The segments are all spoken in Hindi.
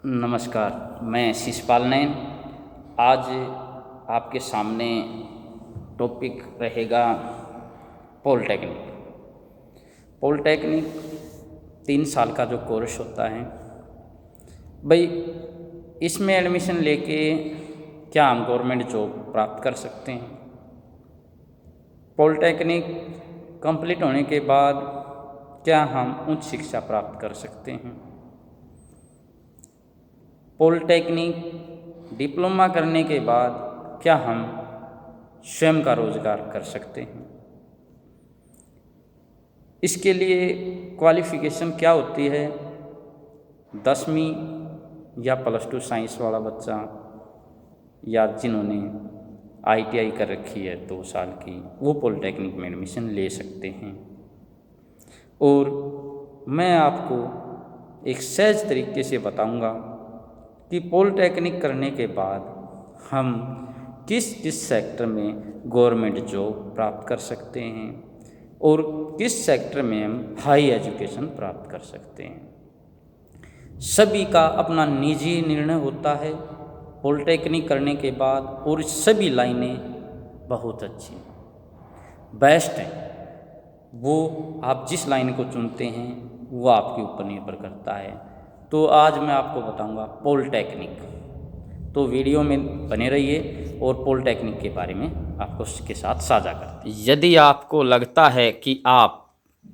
नमस्कार, मैं शिषपाल नैन। आज आपके सामने टॉपिक रहेगा पॉलिटेक्निक। पॉलिटेक्निक 3 साल का जो कोर्स होता है भाई, इसमें एडमिशन लेके क्या हम गवर्नमेंट जॉब प्राप्त कर सकते हैं? पॉलिटेक्निक कंप्लीट होने के बाद क्या हम उच्च शिक्षा प्राप्त कर सकते हैं? पॉलिटेक्निक डिप्लोमा करने के बाद क्या हम स्वयं का रोजगार कर सकते हैं? इसके लिए क्वालिफ़िकेशन क्या होती है? 10वीं या +2 साइंस वाला बच्चा, या जिन्होंने ITI कर रखी है 2 साल की, वो पॉलिटेक्निक में एडमिशन ले सकते हैं। और मैं आपको एक सहज तरीके से बताऊंगा कि पॉलिटेक्निक करने के बाद हम किस किस सेक्टर में गवर्नमेंट जॉब प्राप्त कर सकते हैं और किस सेक्टर में हम हाई एजुकेशन प्राप्त कर सकते हैं। सभी का अपना निजी निर्णय होता है पॉलिटेक्निक करने के बाद, और सभी लाइनें बहुत अच्छी बेस्ट हैं। वो आप जिस लाइन को चुनते हैं वो आपके ऊपर निर्भर करता है। तो आज मैं आपको बताऊंगा पॉलिटेक्निक, तो वीडियो में बने रहिए और पॉलिटेक्निक के बारे में आपको उसके साथ साझा करते हैं। यदि आपको लगता है कि आप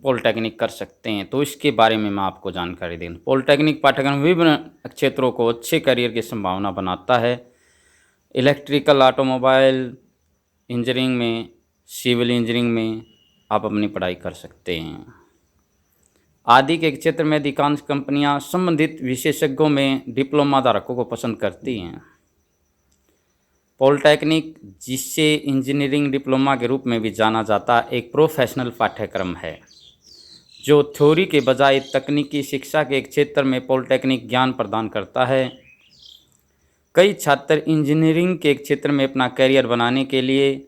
पॉलिटेक्निक कर सकते हैं तो इसके बारे में मैं आपको जानकारी दूँ। पॉलिटेक्निक पाठ्यक्रम विभिन्न क्षेत्रों को अच्छे करियर की संभावना बनाता है। इलेक्ट्रिकल, ऑटोमोबाइल इंजीनियरिंग में, सिविल इंजीनियरिंग में आप अपनी पढ़ाई कर सकते हैं। आदि के क्षेत्र में अधिकांश कंपनियां संबंधित विशेषज्ञों में डिप्लोमा धारकों को पसंद करती हैं। पॉलिटेक्निक, जिसे इंजीनियरिंग डिप्लोमा के रूप में भी जाना जाता है, एक प्रोफेशनल पाठ्यक्रम है जो थ्योरी के बजाय तकनीकी शिक्षा के क्षेत्र में पॉलिटेक्निक ज्ञान प्रदान करता है। कई छात्र इंजीनियरिंग के क्षेत्र में अपना करियर बनाने के लिए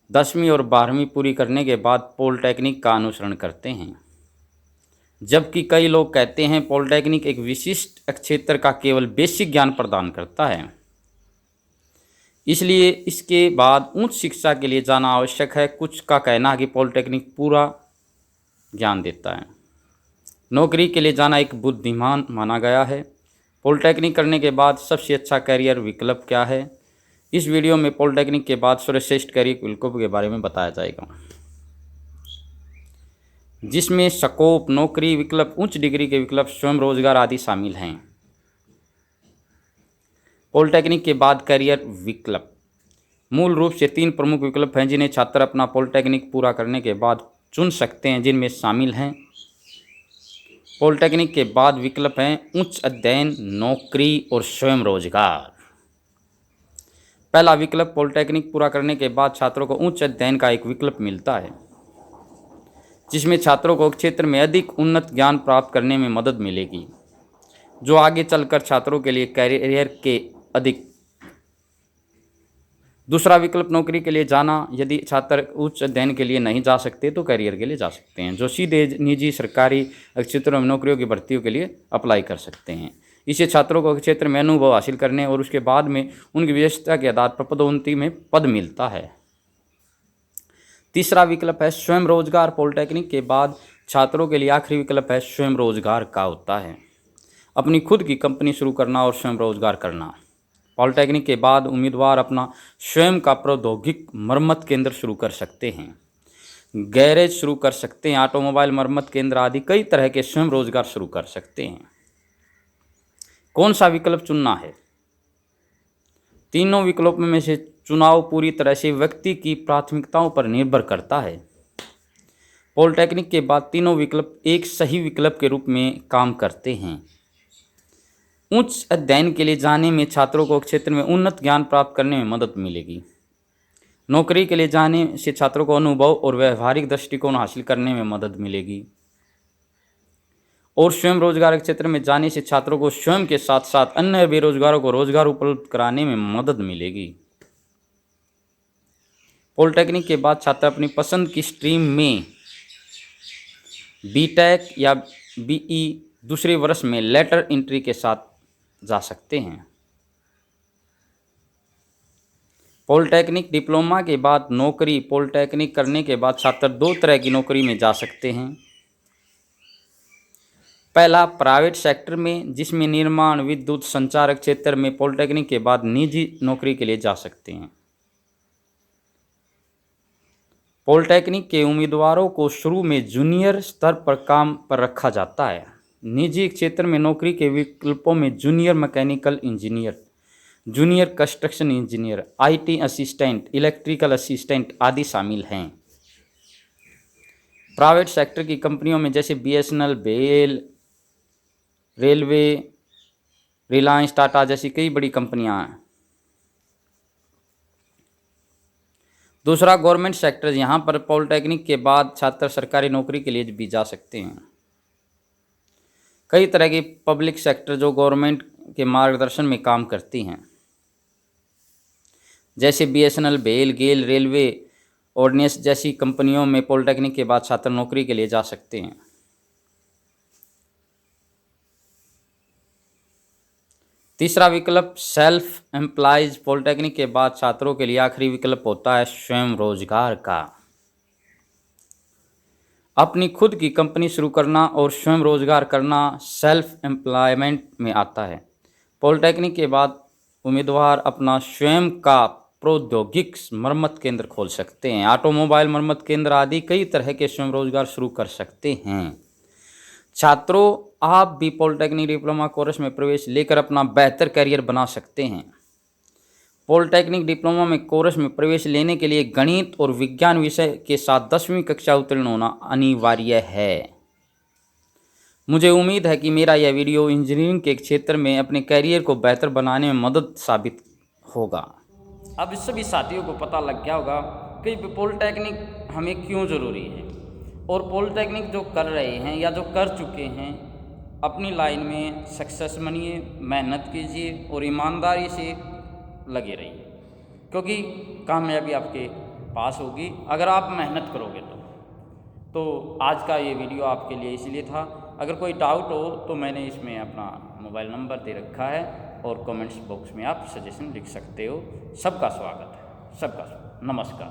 10वीं और 12वीं पूरी करने के बाद पॉलिटेक्निक का अनुसरण करते हैं, जबकि कई लोग कहते हैं पॉलिटेक्निक एक विशिष्ट क्षेत्र का केवल बेसिक ज्ञान प्रदान करता है, इसलिए इसके बाद उच्च शिक्षा के लिए जाना आवश्यक है। कुछ का कहना है कि पॉलिटेक्निक पूरा ज्ञान देता है। नौकरी के लिए जाना एक बुद्धिमान माना गया है। पॉलिटेक्निक करने के बाद सबसे अच्छा करियर विकल्प क्या है? इस वीडियो में पॉलिटेक्निक के बाद सर्वश्रेष्ठ करियर विकल्पों के बारे में बताया जाएगा, जिसमें स्कोप, नौकरी विकल्प, उच्च डिग्री के विकल्प, स्वयं रोजगार आदि शामिल हैं। पॉलिटेक्निक के बाद करियर विकल्प मूल रूप से 3 प्रमुख विकल्प हैं जिन्हें छात्र अपना पॉलिटेक्निक पूरा करने के बाद चुन सकते हैं, जिनमें शामिल हैं। पॉलिटेक्निक के बाद विकल्प हैं उच्च अध्ययन, नौकरी और स्वयं रोजगार। पहला विकल्प, पॉलिटेक्निक पूरा करने के बाद छात्रों को उच्च अध्ययन का एक विकल्प मिलता है, जिसमें छात्रों को क्षेत्र में अधिक उन्नत ज्ञान प्राप्त करने में मदद मिलेगी, जो आगे चलकर छात्रों के लिए कैरियर के अधिक। दूसरा विकल्प, नौकरी के लिए जाना। यदि छात्र उच्च अध्ययन के लिए नहीं जा सकते तो करियर के लिए जा सकते हैं, जो सीधे निजी, सरकारी क्षेत्रों में नौकरियों की भर्तियों के लिए अप्लाई कर सकते हैं। इससे छात्रों को क्षेत्र में अनुभव हासिल करने और उसके बाद में उनकी विशेषता के आधार पर पदोन्नति में पद मिलता है। तीसरा विकल्प है स्वयं रोजगार। पॉलिटेक्निक के बाद छात्रों के लिए आखिरी विकल्प है स्वयं रोजगार का होता है, अपनी खुद की कंपनी शुरू करना और स्वयं रोजगार करना। पॉलिटेक्निक के बाद उम्मीदवार अपना स्वयं का प्रौद्योगिक मरम्मत केंद्र शुरू कर सकते हैं, गैरेज शुरू कर सकते हैं, ऑटोमोबाइल मरम्मत केंद्र आदि कई तरह के स्वयं रोजगार शुरू कर सकते हैं। कौन सा विकल्प चुनना है? तीनों विकल्पों में से चुनाव पूरी तरह से व्यक्ति की प्राथमिकताओं पर निर्भर करता है। पॉलिटेक्निक के बाद तीनों विकल्प एक सही विकल्प के रूप में काम करते हैं। उच्च अध्ययन के लिए जाने में छात्रों को क्षेत्र में उन्नत ज्ञान प्राप्त करने में मदद मिलेगी। नौकरी के लिए जाने से छात्रों को अनुभव और व्यवहारिक दृष्टिकोण हासिल करने में मदद मिलेगी। और स्वयं रोजगार के क्षेत्र में जाने से छात्रों को स्वयं के साथ साथ अन्य बेरोजगारों को रोजगार उपलब्ध कराने में मदद मिलेगी। पॉलिटेक्निक के बाद छात्र अपनी पसंद की स्ट्रीम में बीटेक या बीई दूसरे वर्ष में लेटर एंट्री के साथ जा सकते हैं। पॉलिटेक्निक डिप्लोमा के बाद नौकरी। पॉलिटेक्निक करने के बाद छात्र 2 तरह की नौकरी में जा सकते हैं। पहला, प्राइवेट सेक्टर में, जिसमें निर्माण, विद्युत, संचारक क्षेत्र में पॉलिटेक्निक के बाद निजी नौकरी के लिए जा सकते हैं। पॉलिटेक्निक के उम्मीदवारों को शुरू में जूनियर स्तर पर काम पर रखा जाता है। निजी क्षेत्र में नौकरी के विकल्पों में junior mechanical engineer, junior construction engineer, IT assistant, electrical assistant आदि शामिल हैं। प्राइवेट सेक्टर की कंपनियों में जैसे BSNL, BEL, railway, Reliance, Tata जैसी कई बड़ी कंपनियां हैं। दूसरा, गवर्नमेंट सेक्टर। यहाँ पर पॉलिटेक्निक के बाद छात्र सरकारी नौकरी के लिए भी जा सकते हैं। कई तरह की पब्लिक सेक्टर जो गवर्नमेंट के मार्गदर्शन में काम करती हैं, जैसे बीएसएनएल, बेल, गेल, रेलवे, ऑर्डिनेंस जैसी कंपनियों में पॉलिटेक्निक के बाद छात्र नौकरी के लिए जा सकते हैं। तीसरा विकल्प सेल्फ एम्प्लॉयज। पॉलिटेक्निक के बाद छात्रों के लिए आखिरी विकल्प होता है स्वयं रोजगार का। अपनी खुद की कंपनी शुरू करना और स्वयं रोजगार करना सेल्फ एम्प्लॉयमेंट में आता है। पॉलिटेक्निक के बाद उम्मीदवार अपना स्वयं का प्रौद्योगिक मरम्मत केंद्र खोल सकते हैं। ऑटोमोबाइल मरम्मत केंद्र आदि कई तरह के स्वयं रोजगार शुरू कर सकते हैं। छात्रों, आप भी पॉलिटेक्निक डिप्लोमा कोर्स में प्रवेश लेकर अपना बेहतर करियर बना सकते हैं। पॉलिटेक्निक डिप्लोमा में कोर्स में प्रवेश लेने के लिए गणित और विज्ञान विषय के साथ 10वीं कक्षा उत्तीर्ण होना अनिवार्य है। मुझे उम्मीद है कि मेरा यह वीडियो इंजीनियरिंग के क्षेत्र में अपने करियर को बेहतर बनाने में मदद साबित होगा। अब सभी साथियों को पता लग गया होगा कि पॉलिटेक्निक हमें क्यों ज़रूरी है, और पॉलिटेक्निक जो कर रहे हैं या जो कर चुके हैं अपनी लाइन में सक्सेस बनिए, मेहनत कीजिए और ईमानदारी से लगे रहिए, क्योंकि कामयाबी आपके पास होगी अगर आप मेहनत करोगे तो आज का ये वीडियो आपके लिए इसलिए था। अगर कोई डाउट हो तो मैंने इसमें अपना मोबाइल नंबर दे रखा है और कमेंट्स बॉक्स में आप सजेशन लिख सकते हो। सबका स्वागत है, सबका नमस्कार।